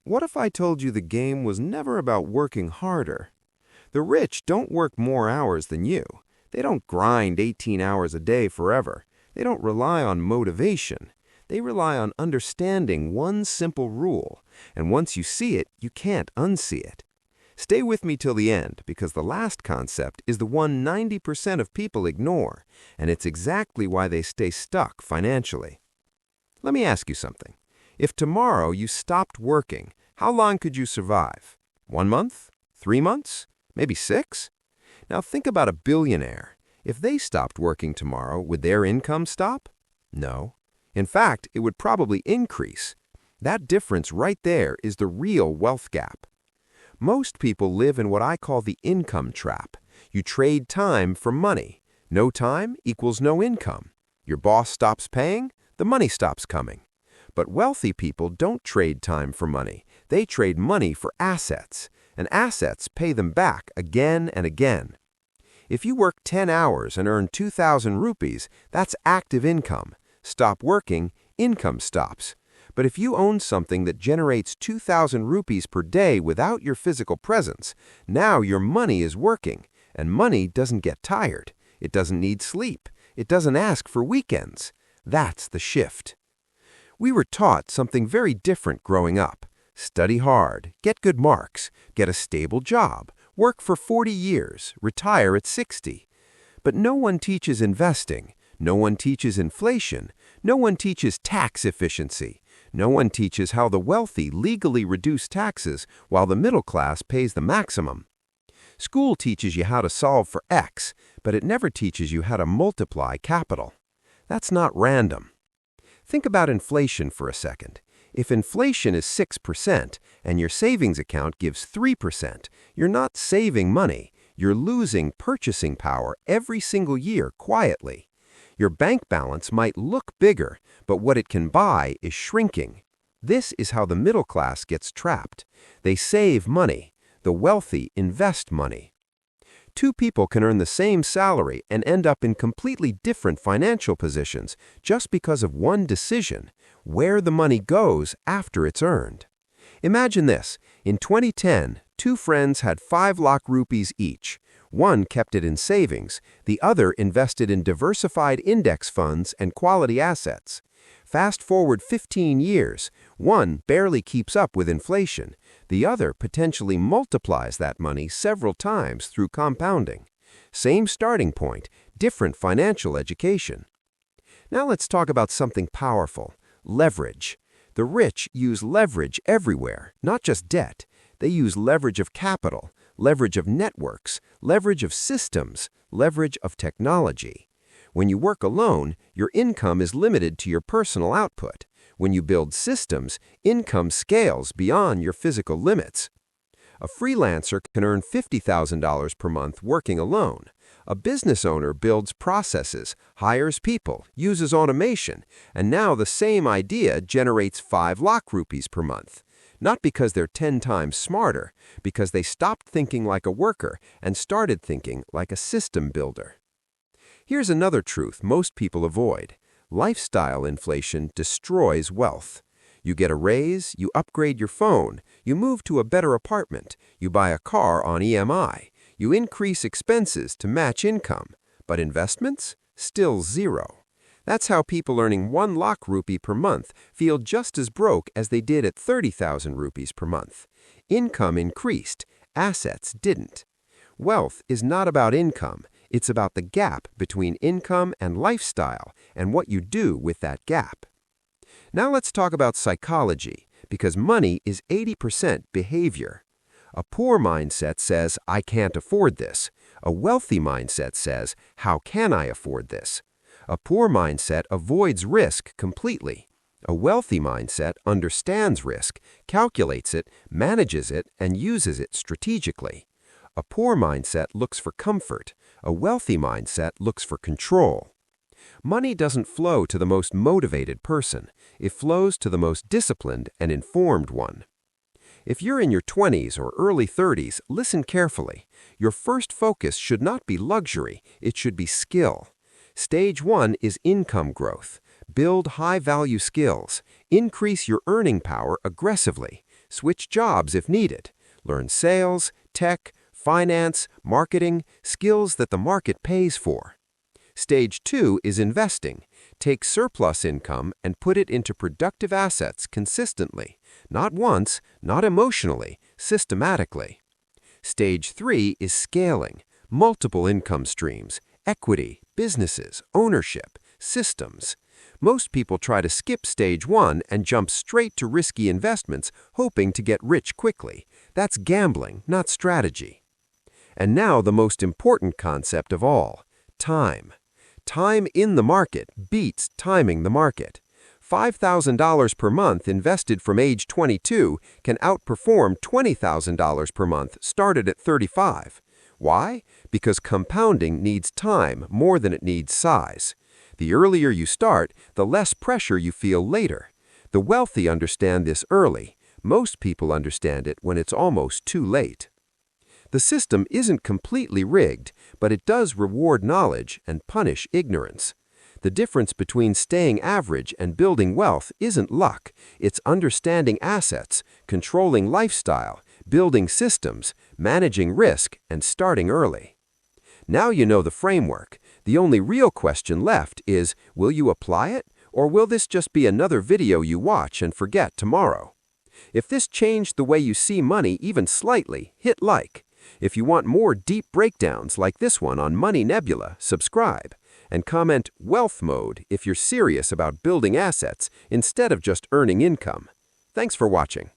What if I told you the game was never about working harder? The rich don't work more hours than you. They don't grind 18 hours a day forever. They don't rely on motivation. They rely on understanding one simple rule, and once you see it, you can't unsee it. Stay with me till the end, because the last concept is the one 90% of people ignore, and it's exactly why they stay stuck financially. Let me ask you something. If tomorrow you stopped working, how long could you survive? 1 month? 3 months? Maybe 6? Now think about a billionaire. If they stopped working tomorrow, would their income stop? No. In fact, it would probably increase. That difference right there is the real wealth gap. Most people live in what I call the income trap. You trade time for money. No time equals no income. Your boss stops paying, the money stops coming. But wealthy people don't trade time for money. They trade money for assets, and assets pay them back again and again. If you work 10 hours and earn 2,000 rupees, that's active income. Stop working, income stops. But if you own something that generates 2,000 rupees per day without your physical presence, now your money is working, and money doesn't get tired. It doesn't need sleep. It doesn't ask for weekends. That's the shift. We were taught something very different growing up. Study hard, get good marks, get a stable job, work for 40 years, retire at 60. But no one teaches investing. No one teaches inflation. No one teaches tax efficiency. No one teaches how the wealthy legally reduce taxes while the middle class pays the maximum. School teaches you how to solve for X, but it never teaches you how to multiply capital. That's not random. Think about inflation for a second. If inflation is 6% and your savings account gives 3%, you're not saving money. You're losing purchasing power every single year quietly. Your bank balance might look bigger, but what it can buy is shrinking. This is how the middle class gets trapped. They save money. The wealthy invest money. Two people can earn the same salary and end up in completely different financial positions just because of one decision: where the money goes after it's earned. Imagine this. In 2010, two friends had 5 lakh rupees each. One kept it in savings, the other invested in diversified index funds and quality assets. Fast forward 15 years, one barely keeps up with inflation. The other potentially multiplies that money several times through compounding. Same starting point, different financial education. Now let's talk about something powerful: leverage. The rich use leverage everywhere, not just debt. They use leverage of capital, leverage of networks, leverage of systems, leverage of technology. When you work alone, your income is limited to your personal output. When you build systems, income scales beyond your physical limits. A freelancer can earn $50,000 per month working alone. A business owner builds processes, hires people, uses automation, and now the same idea generates 5 lakh rupees per month. Not because they're 10 times smarter, because they stopped thinking like a worker and started thinking like a system builder. Here's another truth most people avoid. Lifestyle inflation destroys wealth. You get a raise, you upgrade your phone, you move to a better apartment, you buy a car on EMI, you increase expenses to match income, but investments? Still zero. That's how people earning 1 lakh rupee per month feel just as broke as they did at 30,000 rupees per month. Income increased, assets didn't. Wealth is not about income. It's about the gap between income and lifestyle and what you do with that gap. Now let's talk about psychology, because money is 80% behavior. A poor mindset says, "I can't afford this." A wealthy mindset says, "How can I afford this?" A poor mindset avoids risk completely. A wealthy mindset understands risk, calculates it, manages it, and uses it strategically. A poor mindset looks for comfort. A wealthy mindset looks for control. Money doesn't flow to the most motivated person. It flows to the most disciplined and informed one. If you're in your 20s or early 30s, listen carefully. Your first focus should not be luxury. It should be skill. Stage 1 is income growth. Build high-value skills. Increase your earning power aggressively. Switch jobs if needed. Learn sales, tech, finance, marketing, skills that the market pays for. Stage 2 is investing. Take surplus income and put it into productive assets consistently. Not once, not emotionally, systematically. Stage 3 is scaling. Multiple income streams, equity, businesses, ownership, systems. Most people try to skip stage 1 and jump straight to risky investments, hoping to get rich quickly. That's gambling, not strategy. And now the most important concept of all, time. Time in the market beats timing the market. $5,000 per month invested from age 22 can outperform $20,000 per month started at 35. Why? Because compounding needs time more than it needs size. The earlier you start, the less pressure you feel later. The wealthy understand this early. Most people understand it when it's almost too late. The system isn't completely rigged, but it does reward knowledge and punish ignorance. The difference between staying average and building wealth isn't luck. It's understanding assets, controlling lifestyle, building systems, managing risk, and starting early. Now you know the framework. The only real question left is, will you apply it, or will this just be another video you watch and forget tomorrow? If this changed the way you see money even slightly, hit like. If you want more deep breakdowns like this one on Money Nebula, subscribe. And comment Wealth Mode if you're serious about building assets instead of just earning income. Thanks for watching.